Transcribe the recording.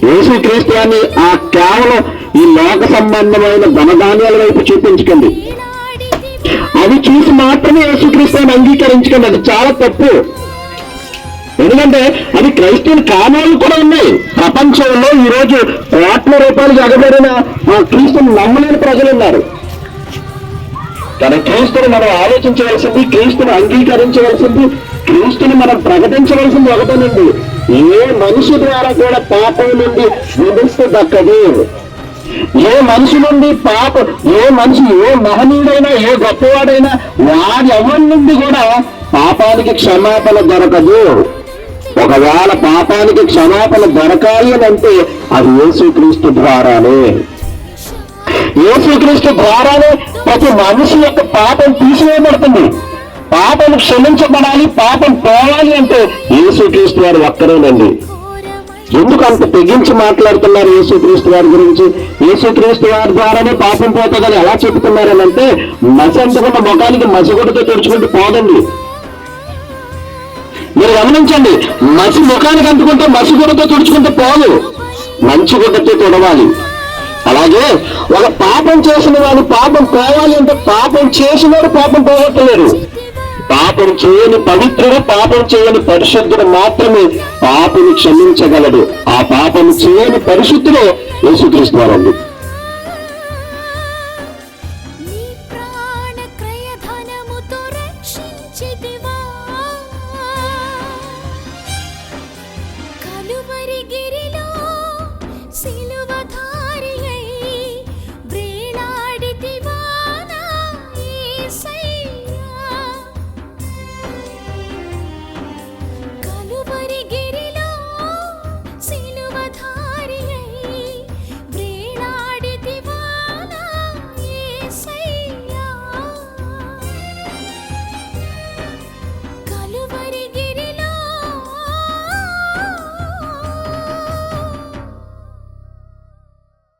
యేసుక్రీస్తు అని ఆ కేవలం ఈ లోక సంబంధమైన ధనధాన్యాల వైపు చూపించకండి. అవి చూసి మాత్రమే యేసుక్రీస్తు అని అంగీకరించకండి. అది చాలా తప్పు. ఎందుకంటే అది క్రైస్తవులు కానోళ్ళు కూడా ఉన్నాయి. ప్రపంచంలో ఈరోజు కోట్ల రూపాయలు ఎగబడిన క్రీస్తుని నమ్మలేని ప్రజలు ఉన్నారు. కానీ క్రీస్తుని మనం ఆలోచించవలసింది, క్రీస్తుని అంగీకరించవలసింది, క్రీస్తుని మనం ప్రకటించవలసింది ఒకటేనండి. ఏ మనిషి ద్వారా కూడా పాపం నుండి విముక్తి దక్కదు. ఏ మనిషి నుండి ఏ మనిషి ఏ మహనీయుడైనా ఏ గొప్పవాడైనా వారి ఎవరి నుండి కూడా పాపానికి క్షమాపణ దొరకదు. ఒకవేళ పాపానికి క్షమాపణ దొరకాలి అని అంటే అది యేసుక్రీస్తు ద్వారానే. యేసుక్రీస్తు ద్వారానే ప్రతి మనిషి యొక్క పాపం తీసివేయబడుతుంది. పాపం క్షమించబడాలి, పాపం పోవాలి అంటే యేసుక్రీస్తు వారు ఒక్కరేనండి. ఎందుకు అంత తెగించి మాట్లాడుతున్నారు యేసుక్రీస్తు వారి గురించి? యేసుక్రీస్తు వారి ద్వారానే పాపం పోతుందని ఎలా చెప్తున్నారని అంటే, మసి అంటుకున్న ముఖానికి మసిగుడ్డతో తుడుచుకుంటూ పోదండి. మీరు గమనించండి, మసి ముఖానికి అంటుకుంటే మసిగుడ్డతో తుడుచుకుంటూ పోదు, మంచి గుడ్డతో తుడవాలి. అలాగే ఒక పాపం చేసిన వాడు పాపం పోవాలి అంటే పాపం చేసినవాడు పాపం పోగొట్టలేరు. పాపం చేయని పవిత్రుడు, పాపం చేయని పరిశుద్ధుడు మాత్రమే పాపని క్షమించగలడు. ఆ పాపం చేయని పరిశుద్ధుడు యేసుక్రీస్తు వారండి.